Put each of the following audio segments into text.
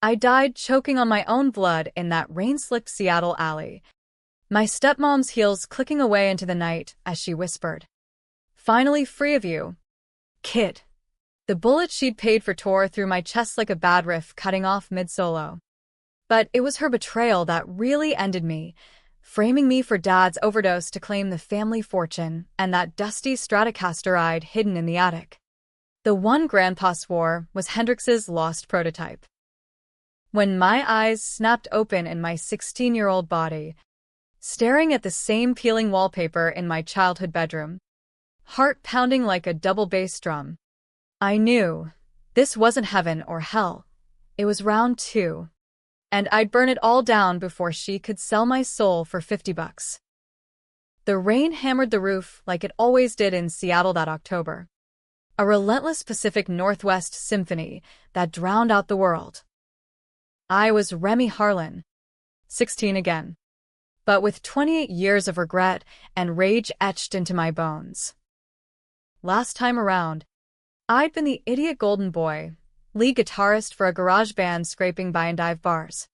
I died choking on my own blood in that rain-slicked Seattle alley, my stepmom's heels clicking away into the night as she whispered, "Finally free of you, kid." The bullet she'd paid for tore through my chest like a bad riff cutting off mid-solo. But it was her betrayal that really ended me, framing me for Dad's overdose to claim the family fortune and that dusty Stratocaster I'd hidden in the attic. The one Grandpa swore was Hendrix's lost prototype. When my eyes snapped open in my 16-year-old body, staring at the same peeling wallpaper in my childhood bedroom, heart pounding like a double bass drum, I knew this wasn't heaven or hell. It was round two, and I'd burn it all down before she could sell my soul for $50. The rain hammered the roof like it always did in Seattle that October, a relentless Pacific Northwest symphony that drowned out the world. I was Remy Harlan, 16 again, but with 28 years of regret and rage etched into my bones. Last time around, I'd been the idiot golden boy, lead guitarist for a garage band scraping by in dive bars,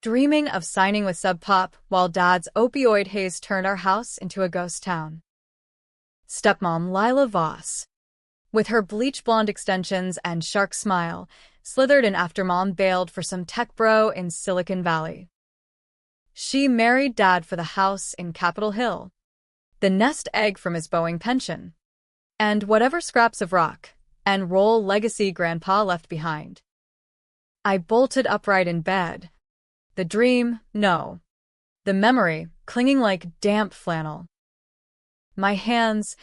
dreaming of signing with Sub Pop while Dad's opioid haze turned our house into a ghost town. Stepmom Lila Voss, with her bleach blonde extensions and shark smile, slithered in after Mom bailed for some tech bro in Silicon Valley. She married Dad for the house in Capitol Hill, the nest egg from his Boeing pension, and whatever scraps of rock and roll legacy Grandpa left behind. I bolted upright in bed. The dream, no. The memory, clinging like damp flannel. My hands,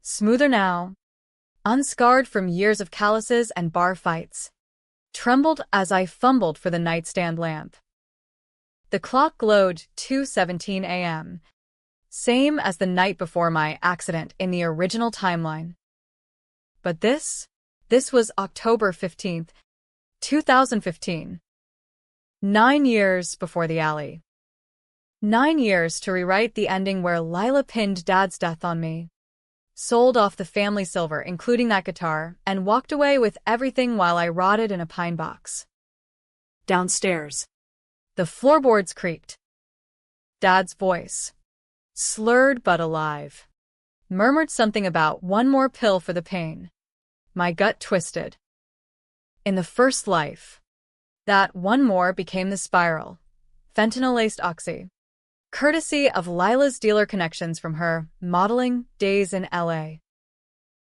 smoother now, unscarred from years of calluses and bar fights, trembled as I fumbled for the nightstand lamp. The clock glowed 2:17 a.m., same as the night before my accident in the original timeline. But this was October 15th, 2015. 9 years before the alley. 9 years to rewrite the ending where Lila pinned Dad's death on me, sold off the family silver, including that guitar, and walked away with everything while I rotted in a pine box. Downstairs, the floorboards creaked. Dad's voice, slurred but alive, murmured something about one more pill for the pain. My gut twisted. In the first life, that one more became the spiral, fentanyl-laced oxy, courtesy of Lila's dealer connections from her modeling days in LA.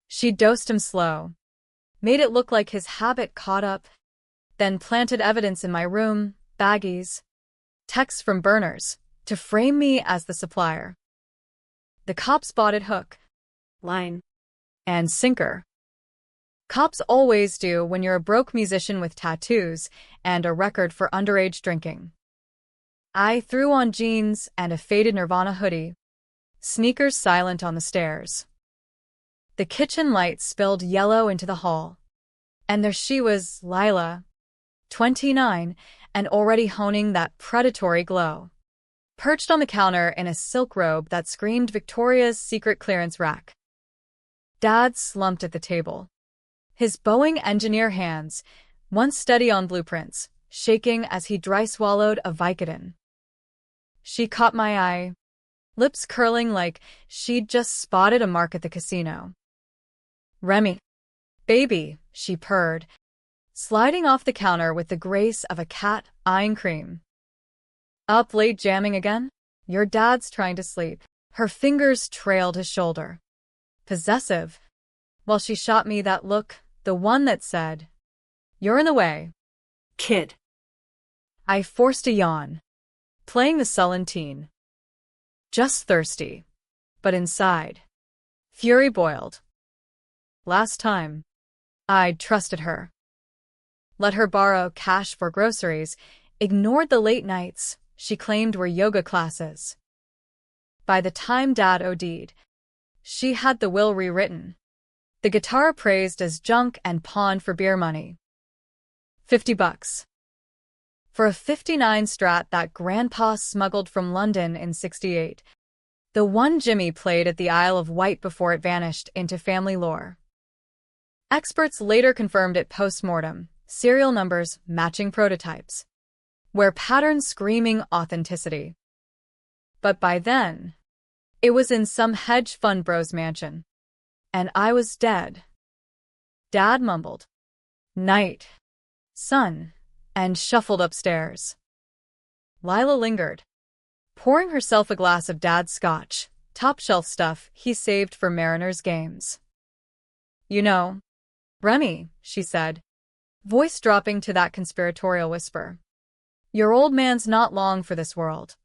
She dosed him slow, made it look like his habit caught up, then planted evidence in my room, baggies, texts from burners, to frame me as the supplier. The cops spotted hook, line, and sinker. Cops always do when you're a broke musician with tattoos and a record for underage drinking. I threw on jeans and a faded Nirvana hoodie, sneakers silent on the stairs. The kitchen light spilled yellow into the hall, and there she was, Lila, 29, and already honing that predatory glow, perched on the counter in a silk robe that screamed Victoria's Secret clearance rack. Dad slumped at the table, his Boeing engineer hands, once steady on blueprints, shaking as he dry-swallowed a Vicodin. She caught my eye, lips curling like she'd just spotted a mark at the casino. "Remy, baby," she purred, sliding off the counter with the grace of a cat eyeing cream. "Up late jamming again? Your dad's trying to sleep." Her fingers trailed his shoulder, possessive, while she shot me that look, the one that said, "You're in the way, kid." I forced a yawn, playing the sullen teen. Just thirsty, but inside, fury boiled. Last time, I'd trusted her. Let her borrow cash for groceries, ignored the late nights she claimed were yoga classes. By the time Dad OD'd, she had the will rewritten, the guitar appraised as junk and pawned for beer money. $50. For a '59 Strat that Grandpa smuggled from London in '68, the one Jimmy played at the Isle of Wight before it vanished into family lore. Experts later confirmed it post-mortem. serial numbers matching prototypes, where patterns screaming authenticity. But by then, it was in some hedge fund bro's mansion, and I was dead. Dad mumbled, "Night, son," and shuffled upstairs. Lila lingered, pouring herself a glass of Dad's scotch, top-shelf stuff he saved for Mariners games. "You know, Remy," she said, voice dropping to that conspiratorial whisper, "your old man's not long for this world.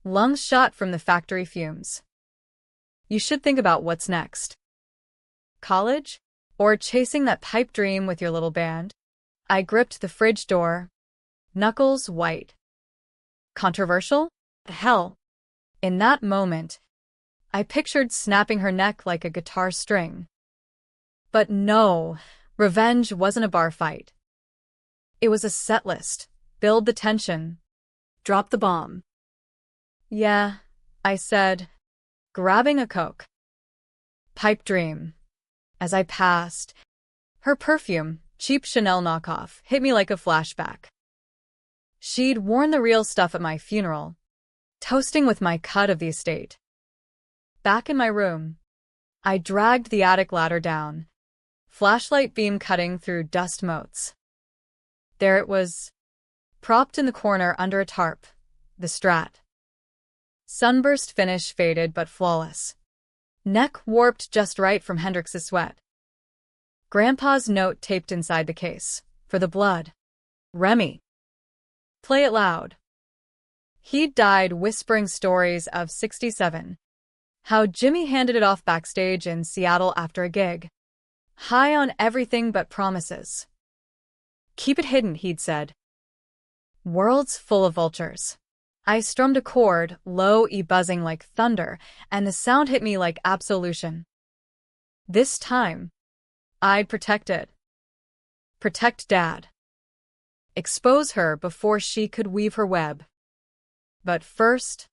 Lungs shot from the factory fumes. You should think about what's next. College? Or chasing that pipe dream with your little band?" I gripped the fridge door, knuckles white. Controversial? Hell. In that moment, I pictured snapping her neck like a guitar string. But no, revenge wasn't a bar fight. It was a set list. Build the tension. Drop the bomb. "Yeah," I said, grabbing a Coke. Pipe dream. As I passed, her perfume, cheap Chanel knockoff, hit me like a flashback. She'd worn the real stuff at my funeral, toasting with my cut of the estate. Back in my room, I dragged the attic ladder down, flashlight beam cutting through dust motes. There it was, propped in the corner under a tarp, the Strat. Sunburst finish faded but flawless. Neck warped just right from Hendrix's sweat. Grandpa's note taped inside the case. "For the blood. Remy. Play it loud." He'd died whispering stories of 67. How Jimmy handed it off backstage in Seattle after a gig. High on everything but promises. "Keep it hidden," he'd said. World's full of vultures. I strummed a chord, low-y buzzing like thunder, and the sound hit me like absolution. This time, I'd protect it. Protect Dad. Expose her before she could weave her web. But first,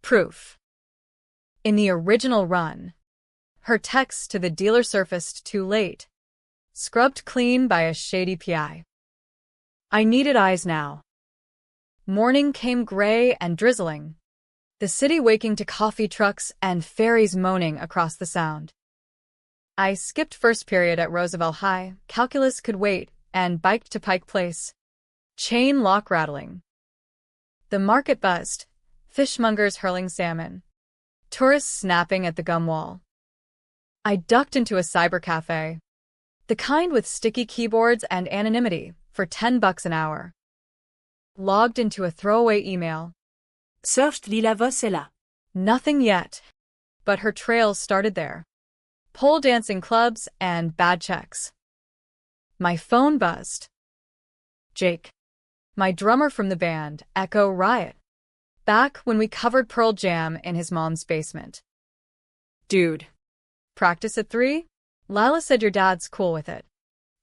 proof. In the original run, her text to the dealer surfaced too late, scrubbed clean by a shady PI. I needed eyes now. Morning came gray and drizzling, the city waking to coffee trucks and ferries moaning across the sound. I skipped first period at Roosevelt High, calculus could wait, and biked to Pike Place. Chain lock rattling. The market buzzed, fishmongers hurling salmon, tourists snapping at the gum wall. I ducked into a cyber cafe, the kind with sticky keyboards and anonymity, for $10 an hour. Logged into a throwaway email. Searched Lila Vosella. Nothing yet, but her trails started there. Pole dancing clubs and bad checks. My phone buzzed. Jake, my drummer from the band, Echo Riot. Back when we covered Pearl Jam in his mom's basement. "Dude, practice at 3? Lila said your dad's cool with it."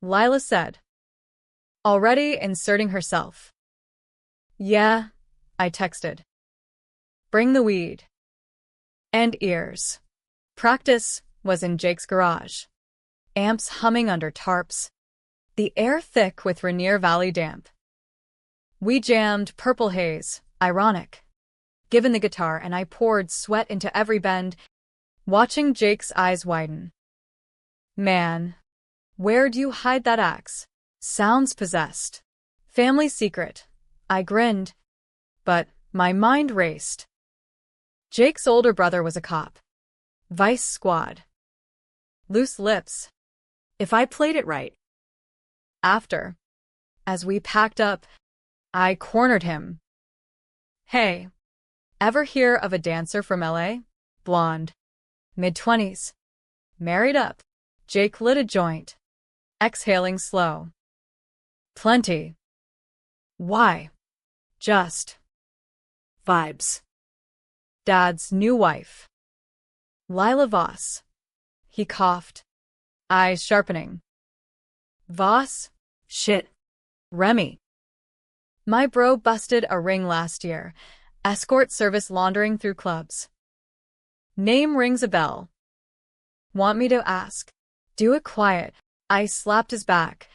Lila said. Already inserting herself. "Yeah," I texted. "Bring the weed." And ears. Practice was in Jake's garage. Amps humming under tarps. The air thick with Rainier Valley damp. We jammed Purple Haze, ironic. Given the guitar, and I poured sweat into every bend, watching Jake's eyes widen. "Man, where do you hide that axe? Sounds possessed." "Family secret." I grinned, but my mind raced. Jake's older brother was a cop. Vice Squad. Loose lips. If I played it right. After, as we packed up, I cornered him. "Hey, ever hear of a dancer from LA? Blonde. Mid-20s. Married up." Jake lit a joint, exhaling slow. "Plenty." "Why?" "Just vibes." Dad's new wife. Lila Voss. He coughed, eyes sharpening. "Voss? Shit. Remy. My bro busted a ring last year, escort service laundering through clubs. Name rings a bell." "Want me to ask?" "Do it quiet." I slapped his back,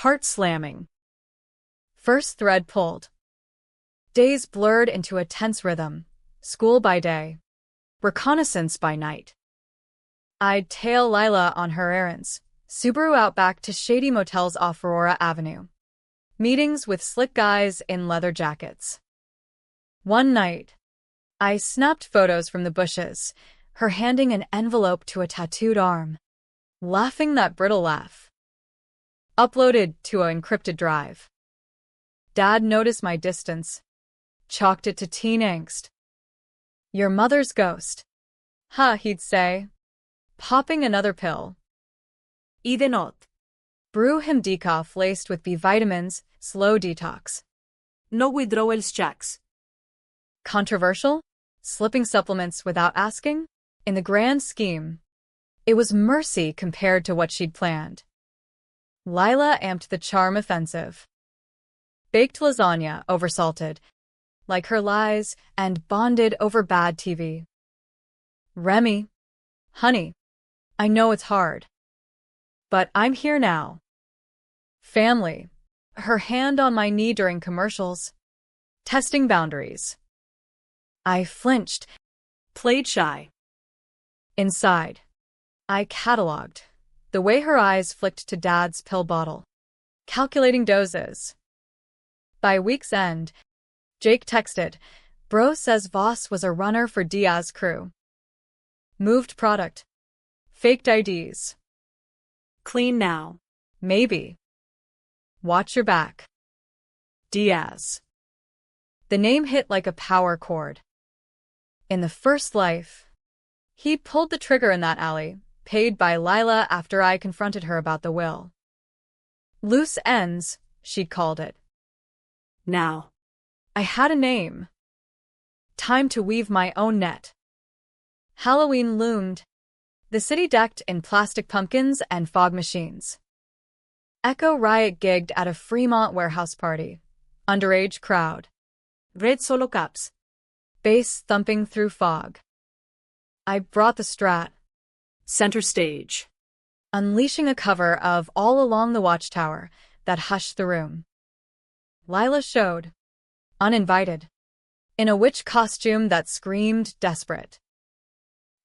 Heart slamming. First thread pulled. Days blurred into a tense rhythm. School by day. Reconnaissance by night. I'd tail Lila on her errands. Subaru out back to shady motels off Aurora Avenue. Meetings with slick guys in leather jackets. One night, I snapped photos from the bushes, her handing an envelope to a tattooed arm. Laughing that brittle laugh. Uploaded to an encrypted drive. Dad noticed my distance. Chalked it to teen angst. Your mother's ghost. Huh, he'd say. Popping another pill. Y de not. Brew him decaf laced with B vitamins, slow detox. No withdrawals checks. Controversial? Slipping supplements without asking? In the grand scheme, it was mercy compared to what she'd planned. Lila amped the charm offensive. Baked lasagna oversalted, like her lies, and bonded over bad TV. Remy, honey, I know it's hard. But I'm here now. Family, her hand on my knee during commercials. Testing boundaries. I flinched, Played shy. inside. I catalogued the way her eyes flicked to Dad's pill bottle. Calculating doses. By week's end, Jake texted, Bro says Voss was a runner for Diaz crew. Moved product. Faked IDs. Clean now. Maybe. Watch your back. Diaz. The name hit like a power chord. In the first life, he pulled the trigger in that alley, paid by Lila after I confronted her about the will. Loose ends, she'd called it. Now. I had a name. Time to weave my own net. Halloween loomed. The city decked in plastic pumpkins and fog machines. Echo Riot gigged at a Fremont warehouse party. Underage crowd. Red solo caps. Bass thumping through fog. I brought the Strat. Center stage. Unleashing a cover of All Along the Watchtower that hushed the room. Lila showed. Uninvited. In a witch costume that screamed desperate.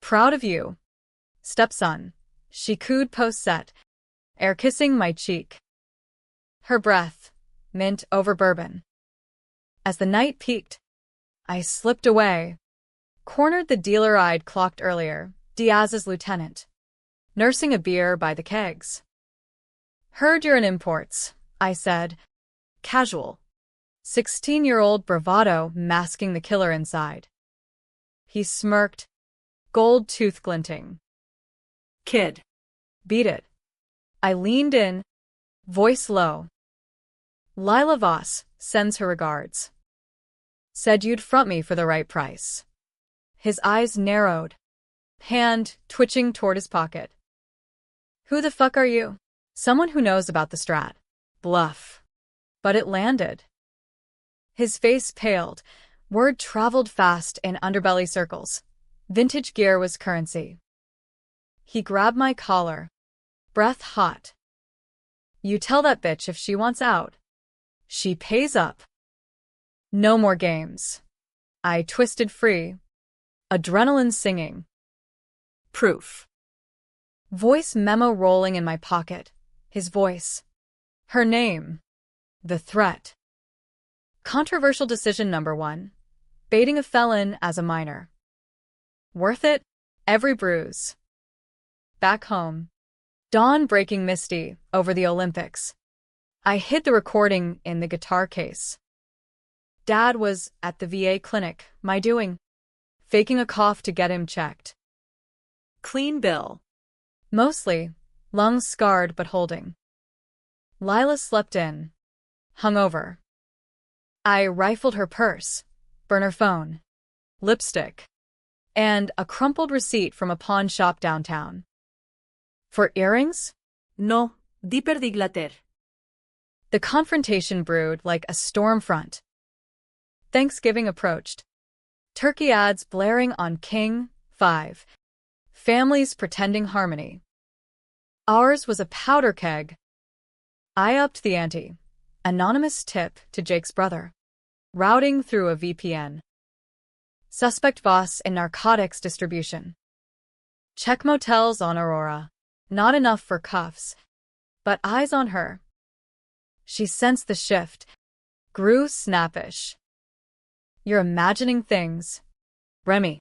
Proud of you, stepson, she cooed post-set, air kissing my cheek. Her breath, mint over bourbon. As the night peaked, I slipped away, cornered the dealer I'd clocked earlier, Diaz's lieutenant, nursing a beer by the kegs. Heard you're in imports, I said, casual. 16-year-old bravado masking the killer inside. He smirked, gold tooth glinting. Kid. Beat it. I leaned in, voice low. Lila Voss sends her regards. Said you'd front me for the right price. His eyes narrowed, hand twitching toward his pocket. Who the fuck are you? Someone who knows about the Strat. Bluff. But it landed. His face paled. Word traveled fast in underbelly circles. Vintage gear was currency. He grabbed my collar. Breath hot. You tell that bitch if she wants out. She pays up. No more games. I twisted free. Adrenaline singing. Proof. Voice memo rolling in my pocket. His voice. Her name. The threat. Controversial decision number 1. Baiting a felon as a minor. Worth it? Every bruise. Back home. Dawn breaking misty over the Olympics. I hid the recording in the guitar case. Dad was at the VA clinic, my doing. Faking a cough to get him checked. Clean bill. Mostly, lungs scarred but holding. Lila slept in. Hungover. I rifled her purse, burner phone, lipstick, and a crumpled receipt from a pawn shop downtown. For earrings? No, di per diglater. The confrontation brewed like a storm front. Thanksgiving approached. Turkey ads blaring on King 5. Families pretending harmony. Ours was a powder keg. I upped the ante. Anonymous tip to Jake's brother. Routing through a VPN. Suspect boss in narcotics distribution. Check motels on Aurora. Not enough for cuffs, but eyes on her. She sensed the shift, grew snappish. You're imagining things. Remy.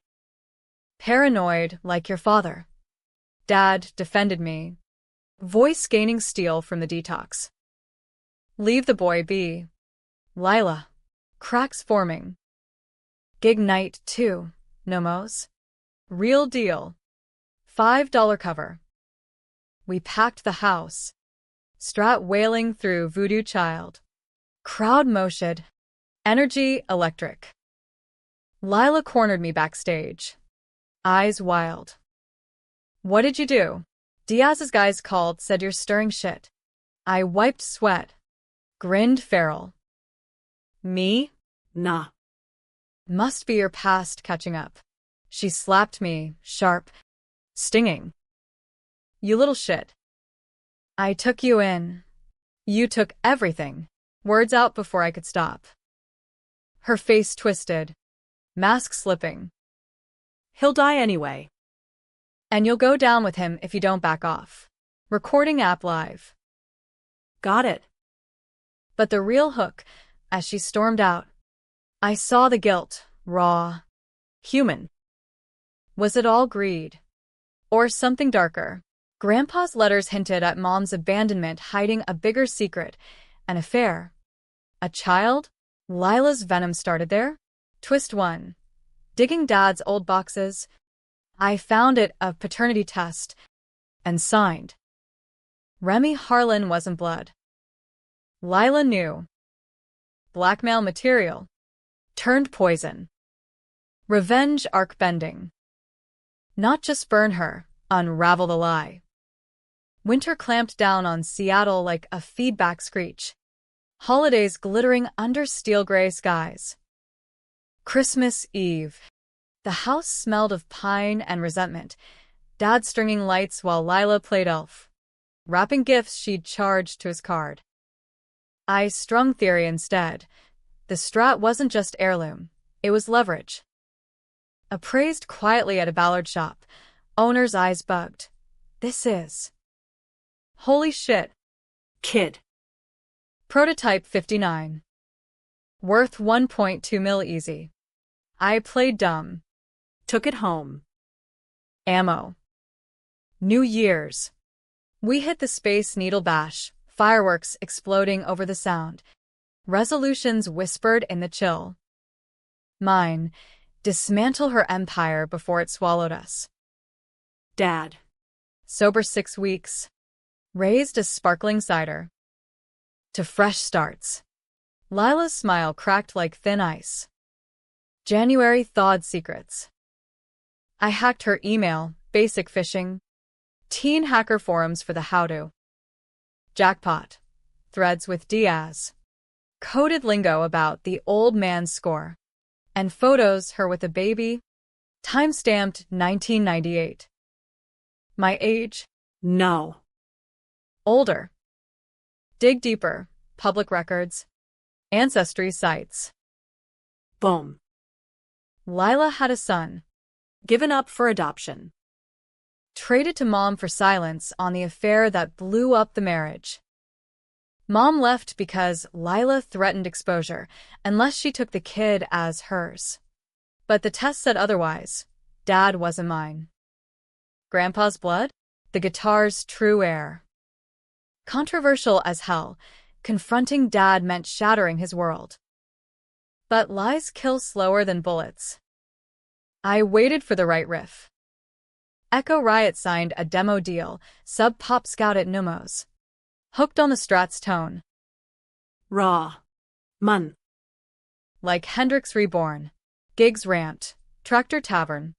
Paranoid like your father. Dad defended me. Voice gaining steel from the detox. Leave the boy be. Lila. Cracks forming. Gig night 2. Nomos. Real deal. $5 cover. We packed the house. Strat wailing through Voodoo Child. Crowd motioned. Energy electric. Lila cornered me backstage. Eyes wild. What did you do? Diaz's guys called, said you're stirring shit. I wiped sweat. Grinned feral. Me? Nah. Must be your past catching up. She slapped me, sharp, stinging. You little shit. I took you in. You took everything. Words out before I could stop. Her face twisted. Mask slipping. He'll die anyway. And you'll go down with him if you don't back off. Recording app live. Got it. But the real hook, as she stormed out, I saw the guilt, raw, human. Was it all greed? Or something darker? Grandpa's letters hinted at Mom's abandonment, hiding a bigger secret, an affair. A child? Lila's venom started there? Twist 1. Digging Dad's old boxes. I found it a paternity test. And signed. Remy Harlan wasn't blood. Lila knew. Blackmail material. Turned poison. Revenge arc bending. Not just burn her, unravel the lie. Winter clamped down on Seattle like a feedback screech. Holidays glittering under steel gray skies. Christmas Eve. The house smelled of pine and resentment. Dad stringing lights while Lila played elf. Wrapping gifts she'd charged to his card. I strung theory instead. The Strat wasn't just heirloom. It was leverage. Appraised quietly at a Ballard shop. Owner's eyes bugged. This is... Holy shit. Kid. Prototype 59. Worth 1.2 mil easy. I played dumb. Took it home. Ammo. New Year's. We hit the Space Needle Bash, fireworks exploding over the sound. Resolutions whispered in the chill. Mine. Dismantle her empire before it swallowed us. Dad. Sober 6 weeks. Raised a sparkling cider. To fresh starts. Lila's smile cracked like thin ice. January thawed secrets. I hacked her email, basic phishing. Teen hacker forums for the how-to. Jackpot. Threads with Diaz. Coded lingo about the old man's score. And photos her with a baby. Time-stamped 1998. My age? No. Older. Dig deeper. Public records. Ancestry sites. Boom. Lila had a son. Given up for adoption. Traded to Mom for silence on the affair that blew up the marriage. Mom left because Lila threatened exposure unless she took the kid as hers. But the test said otherwise. Dad wasn't mine. Grandpa's blood? The guitar's true heir. Controversial as hell, confronting Dad meant shattering his world. But lies kill slower than bullets. I waited for the right riff. Echo Riot signed a demo deal, sub-pop scout at Numos. Hooked on the Strat's tone. Raw. Mun. Like Hendrix Reborn. Gigs ramped. Tractor Tavern.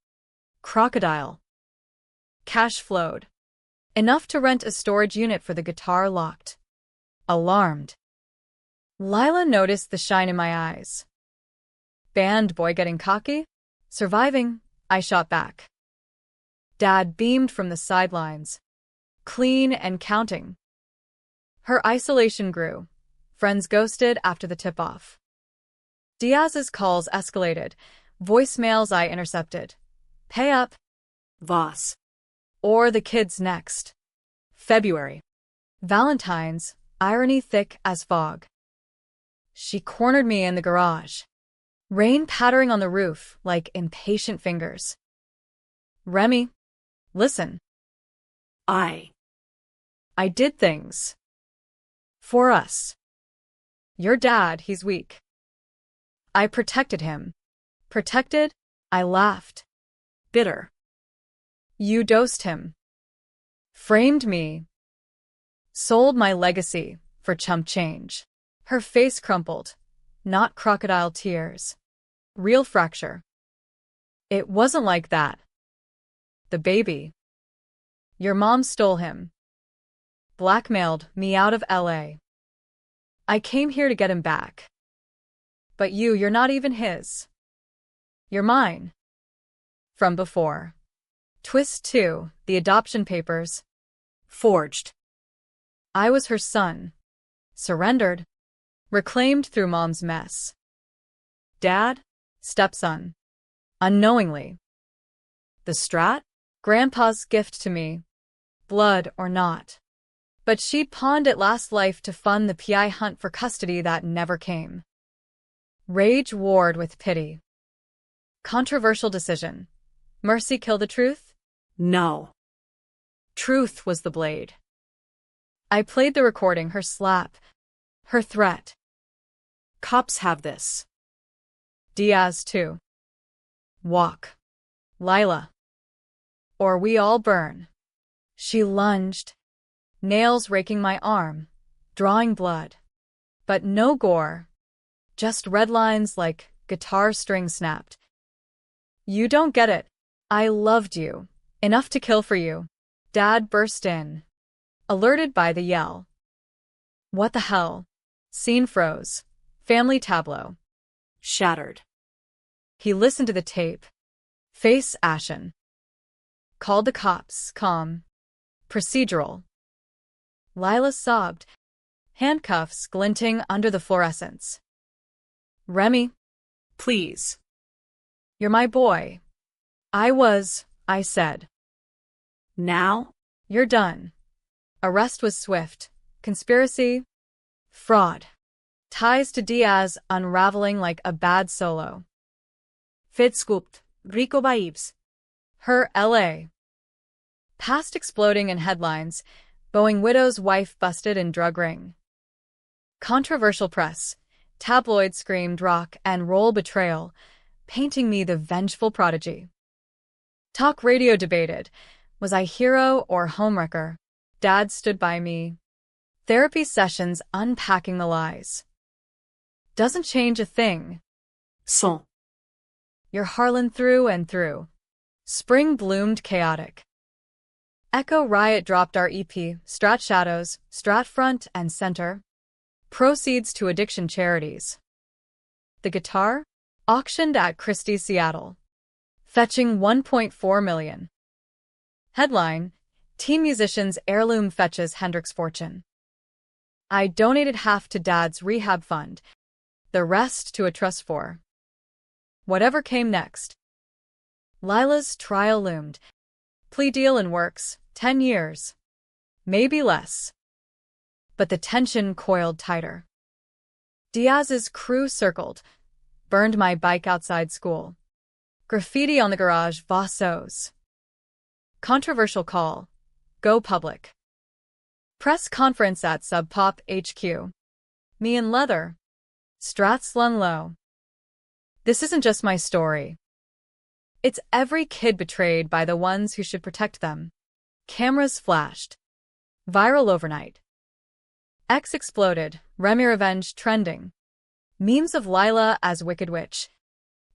Crocodile. Cash flowed. Enough to rent a storage unit for the guitar locked. Alarmed. Lila noticed the shine in my eyes. Band boy getting cocky? Surviving, I shot back. Dad beamed from the sidelines. Clean and counting. Her isolation grew. Friends ghosted after the tip-off. Diaz's calls escalated. Voicemails I intercepted. Pay up. Voss. Or the kids next. February. Valentine's, irony thick as fog. She cornered me in the garage. Rain pattering on the roof like impatient fingers. Remy, listen. I did things. For us. Your dad, he's weak. I protected him. Protected? I laughed. Bitter. You dosed him. Framed me. Sold my legacy for chump change. Her face crumpled. Not crocodile tears. Real fracture. It wasn't like that. The baby. Your mom stole him. Blackmailed me out of LA. I came here to get him back. But you're not even his. You're mine. From before. Twist 2, the adoption papers. Forged. I was her son. Surrendered. Reclaimed through mom's mess. Dad? Stepson. Unknowingly. The Strat? Grandpa's gift to me. Blood or not. But she pawned it last life to fund the PI hunt for custody that never came. Rage warred with pity. Controversial decision. Mercy kill the truth? No. Truth was the blade. I played the recording, her slap, her threat. Cops have this. Diaz too. Walk. Lila. Or we all burn. She lunged, nails raking my arm, drawing blood. But no gore. Just red lines like guitar string snapped. You don't get it. I loved you. Enough to kill for you. Dad burst in. Alerted by the yell. What the hell? Scene froze. Family tableau. Shattered. He listened to the tape. Face ashen. Called the cops, calm. Procedural. Lila sobbed. Handcuffs glinting under the fluorescence. Remy. Please. You're my boy. I said. Now? You're done. Arrest was swift. Conspiracy? Fraud. Ties to Diaz unraveling like a bad solo. Fed scooped. Rico Baibs. Her LA. Past exploding in headlines. Boeing widow's wife busted in drug ring. Controversial press. Tabloids screamed rock and roll betrayal, painting me the vengeful prodigy. Talk radio debated. Was I hero or homewrecker? Dad stood by me. Therapy sessions unpacking the lies. Doesn't change a thing. Son. You're Harlan through and through. Spring bloomed chaotic. Echo Riot dropped our EP, Strat Shadows, Strat Front and Center. Proceeds to addiction charities. The guitar? Auctioned at Christie's Seattle. Fetching $1.4 million. Headline: Teen musician's heirloom fetches Hendrix fortune. I donated half to Dad's rehab fund, the rest to a trust for whatever came next. Lila's trial loomed. Plea deal in works, 10 years. Maybe less. But the tension coiled tighter. Diaz's crew circled. Burned my bike outside school. Graffiti on the garage, Vossos. Controversial call. Go public. Press conference at Sub Pop HQ. Me in leather. Strat slung low. This isn't just my story. It's every kid betrayed by the ones who should protect them. Cameras flashed. Viral overnight. X exploded. Remy revenge trending. Memes of Lila as Wicked Witch.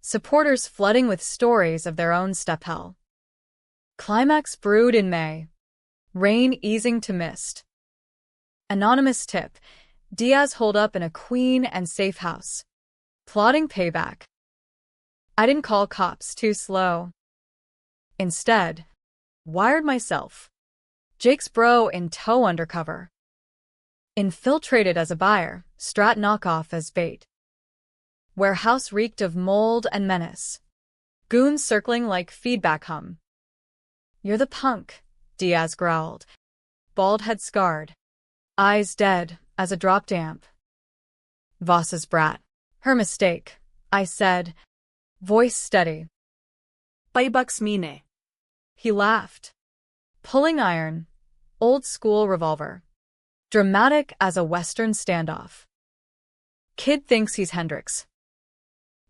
Supporters flooding with stories of their own step hell. Climax brewed in May. Rain easing to mist. Anonymous tip. Diaz holed up in a queen and safe house. Plotting payback. I didn't call cops, too slow. Instead, wired myself. Jake's bro in tow undercover. Infiltrated as a buyer, Strat knockoff as bait. Warehouse reeked of mold and menace. Goons circling like feedback hum. You're the punk, Diaz growled. Bald head scarred. Eyes dead as a drop damp. Voss's brat. Her mistake, I said, voice steady. Paybacks mine. He laughed. Pulling iron. Old school revolver. Dramatic as a Western standoff. Kid thinks he's Hendrix.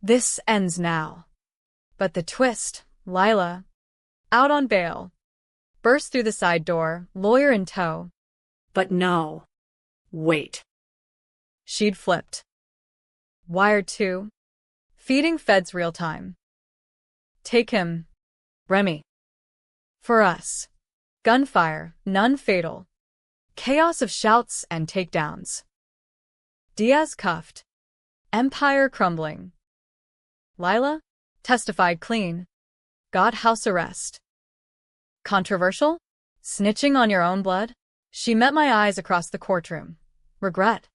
This ends now. But the twist, Lila, out on bail, burst through the side door, lawyer in tow. But no. Wait. She'd flipped. Wired 2. Feeding feds real time. Take him, Remy. For us. Gunfire, none fatal. Chaos of shouts and takedowns. Diaz cuffed. Empire crumbling. Lila? Testified clean. Got house arrest. Controversial? Snitching on your own blood? She met my eyes across the courtroom. Regret.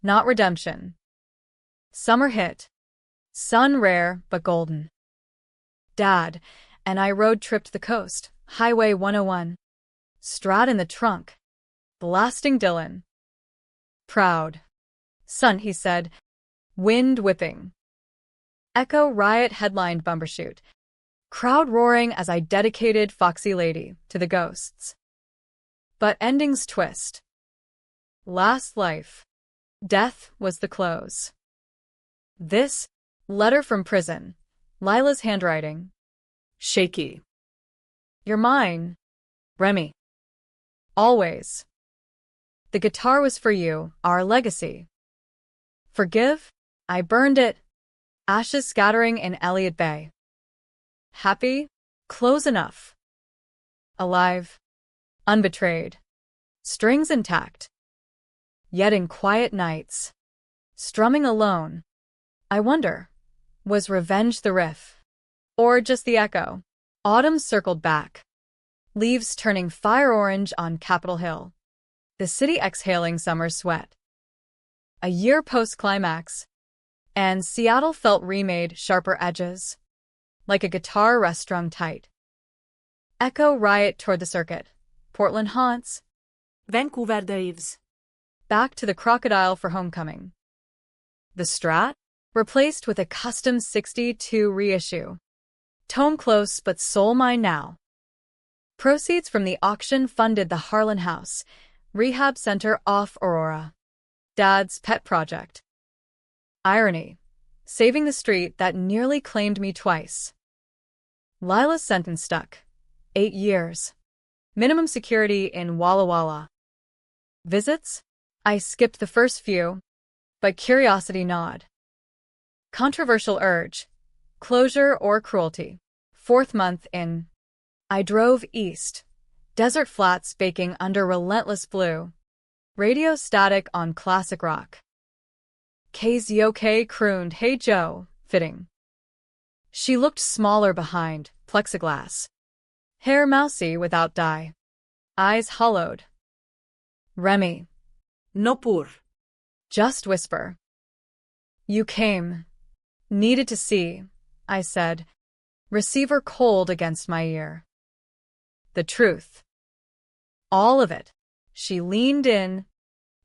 Not redemption. Summer hit. Sun rare but golden. Dad and I road-tripped the coast, Highway 101. Strat in the trunk. Blasting Dylan. Proud. Son, he said. Wind whipping. Echo riot headlined Bumbershoot. Crowd roaring as I dedicated Foxy Lady to the ghosts. But endings twist. Last life. Death was the close. This, letter from prison. Lila's handwriting. Shaky. You're mine, Remy. Always. The guitar was for you, our legacy. Forgive? I burned it. Ashes scattering in Elliott Bay. Happy? Close enough. Alive. Unbetrayed. Strings intact. Yet in quiet nights. Strumming alone. I wonder, was revenge the riff? Or just the echo? Autumn circled back. Leaves turning fire orange on Capitol Hill. The city exhaling summer sweat. A year post-climax. And Seattle felt remade sharper edges. Like a guitar restrung tight. Echo riot toward the circuit. Portland haunts. Vancouver dives. Back to the crocodile for homecoming. The Strat? Replaced with a custom 62 reissue. Tone close but soul mine now. Proceeds from the auction funded the Harlan House, rehab center off Aurora. Dad's pet project. Irony. Saving the street that nearly claimed me twice. Lila's sentence stuck. 8 years. Minimum security in Walla Walla. Visits? I skipped the first few, but curiosity gnawed. Controversial urge. Closure or cruelty. 4th month in. I drove east. Desert flats baking under relentless blue. Radio static on classic rock. KZOK crooned, "Hey Joe," fitting. She looked smaller behind, plexiglass. Hair mousy without dye. Eyes hollowed. Remy. No pur. Just whisper. You came. Needed to see, I said. Receiver cold against my ear. The truth. All of it. She leaned in,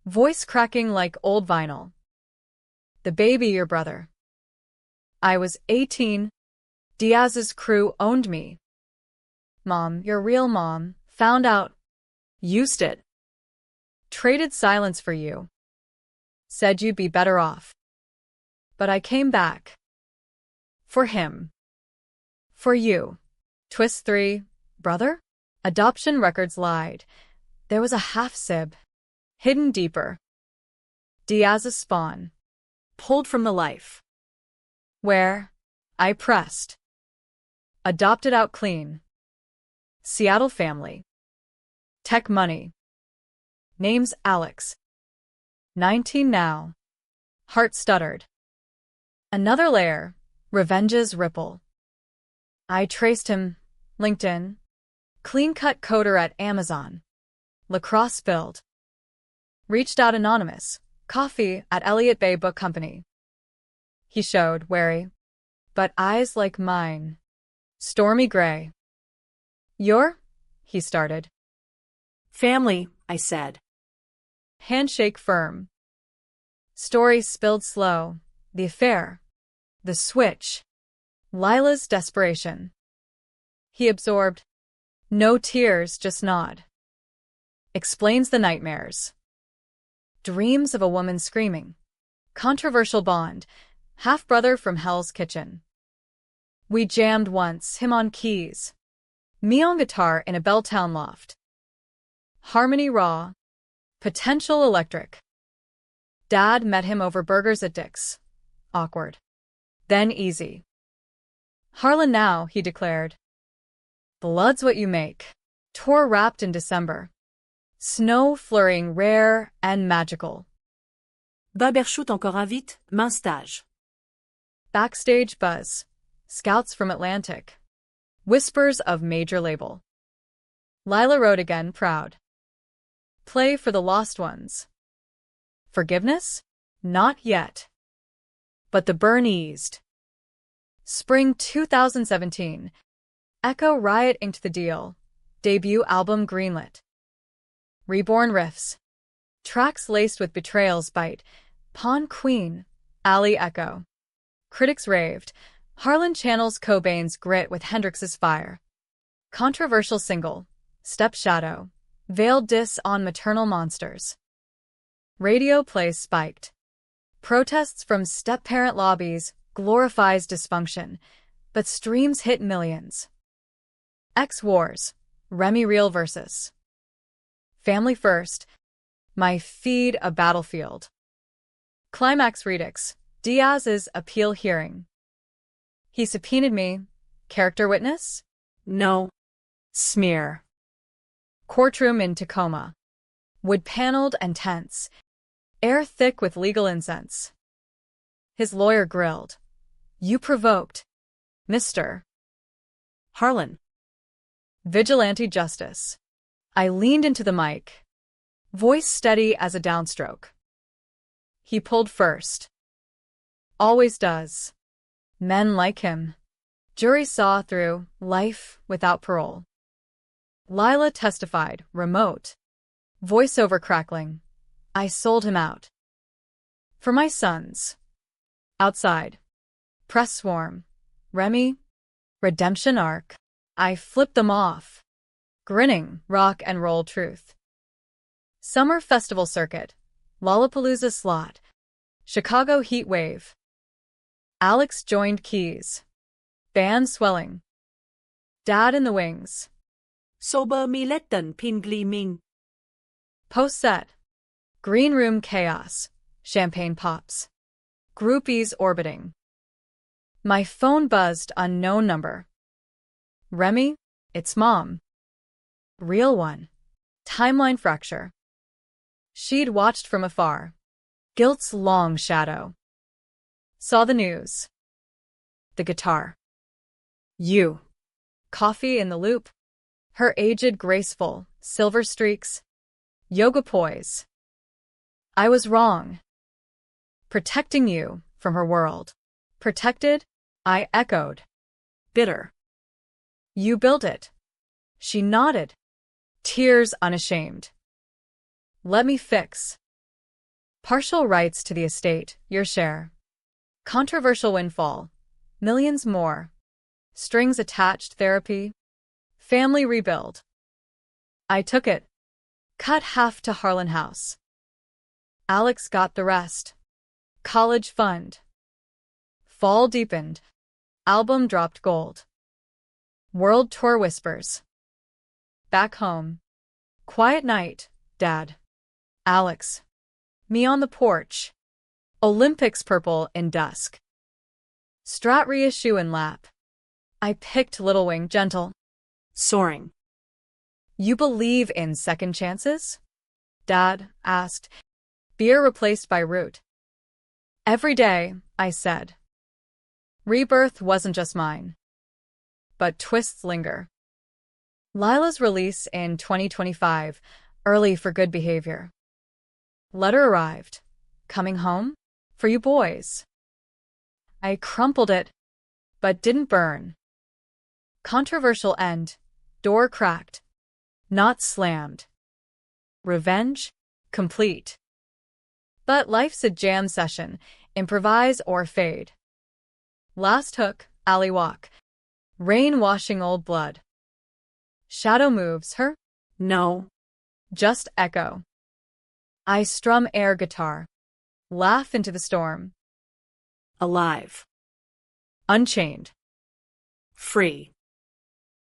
voice cracking like old vinyl. The baby, your brother. I was 18. Diaz's crew owned me. Mom, your real mom, found out. Used it. Traded silence for you. Said you'd be better off. But I came back. For him. For you. Twist 3. Brother? Adoption records lied. There was a half-sib. Hidden deeper. Diaz's spawn. Pulled from the life. Where? I pressed. Adopted out clean. Seattle family. Tech money. Name's Alex. 19 now. Heart stuttered. Another layer. Revenge's ripple. I traced him. LinkedIn. Clean-cut coder at Amazon. Lacrosse build. Reached out anonymous. Coffee at Elliott Bay Book Company. He showed, wary. But eyes like mine. Stormy gray. You're? He started. Family, I said. Handshake firm. Story spilled slow. The affair. The switch. Lila's desperation. He absorbed. No tears, just nod. Explains the nightmares. Dreams of a woman screaming. Controversial bond. Half-brother from Hell's Kitchen. We jammed once, him on keys. Me on guitar in a Belltown loft. Harmony raw. Potential electric. Dad met him over burgers at Dick's. Awkward. Then easy. Harlan now, he declared. Blood's what you make. Tour wrapped in December. Snow flurrying rare and magical. Babershoot encore invite, main stage. Backstage buzz. Scouts from Atlantic. Whispers of major label. Lila wrote again, proud. Play for the lost ones. Forgiveness? Not yet. But the burn eased. Spring 2017. Echo Riot inked the deal. Debut album greenlit. Reborn riffs. Tracks laced with Betrayal's bite. Pawn Queen. Alley Echo. Critics raved. Harlan channels Cobain's grit with Hendrix's fire. Controversial single. Step Shadow. Veiled diss on maternal monsters. Radio plays spiked. Protests from step-parent lobbies glorifies dysfunction, but streams hit millions. X-Wars. Remy Real versus. Family First. My feed a battlefield. Climax Redux. Diaz's appeal hearing. He subpoenaed me. Character witness? No. Smear. Courtroom in Tacoma. Wood-paneled and tense. Air thick with legal incense. His lawyer grilled. You provoked. Mr. Harlan. Vigilante justice. I leaned into the mic. Voice steady as a downstroke. He pulled first. Always does. Men like him. Jury saw through life without parole. Lila testified, remote. Voiceover crackling. I sold him out. For my sons. Outside. Press swarm. Remy. Redemption arc. I flipped them off. Grinning, rock and roll truth. Summer festival circuit. Lollapalooza slot. Chicago heat wave. Alex joined keys. Band swelling. Dad in the wings. Sober Miletten pin gleaming. Post-set. Green room chaos. Champagne pops. Groupies orbiting. My phone buzzed, unknown number. Remy, it's Mom. Real one. Timeline fracture. She'd watched from afar. Guilt's long shadow. Saw the news. The guitar. You. Coffee in the loop. Her aged graceful, silver streaks. Yoga poise. I was wrong. Protecting you from her world. Protected? I echoed. Bitter. You built it. She nodded. Tears unashamed. Let me fix. Partial rights to the estate, your share. Controversial windfall. Millions more. Strings attached therapy. Family rebuild. I took it. Cut half to Harlan House. Alex got the rest. College fund. Fall deepened. Album dropped gold. World tour whispers. Back home. Quiet night, Dad. Alex. Me on the porch. Olympics purple in dusk. Strat reissue in lap. I picked Little Wing gentle. Soaring. You believe in second chances? Dad asked. Beer replaced by root. Every day, I said. Rebirth wasn't just mine. But twists linger. Lila's release in 2025, early for good behavior. Letter arrived. Coming home? For you boys. I crumpled it, but didn't burn. Controversial end. Door cracked. Not slammed. Revenge? Complete. But life's a jam session. Improvise or fade. Last hook, alley walk. Rain washing old blood. Shadow moves her? No. Just echo. I strum air guitar. Laugh into the storm. Alive. Unchained. Free.